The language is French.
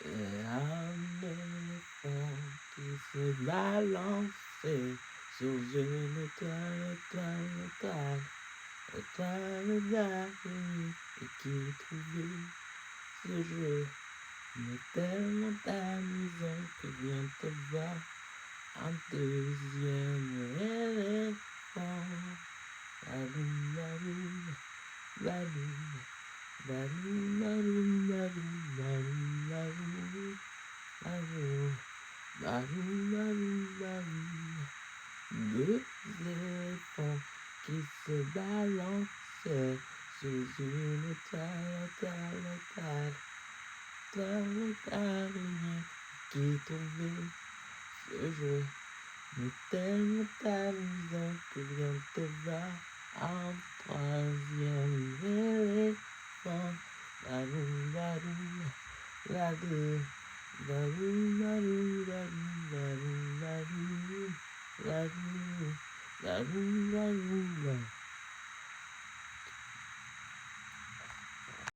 Et un éléphant qui se balançait sur une étoile d'araignée, et qui trouvait ce jeu mais tellement amusant que vient te voir un deuxième éléphant. Baloum, baloum, baloum, baloum, baloum, baloum, baloum, baloum, baloum, baloum, baloum. Deux éléphants qui se balançaient sous une étoile d'araignée, qui trouvait ce jeu mais tellement amusant que vient te voir un troisième éléphant. Baloum, baloum, baloum, baloum, baloum, baloum, baloum, baloum, baloum, baloum, baloum, baloum.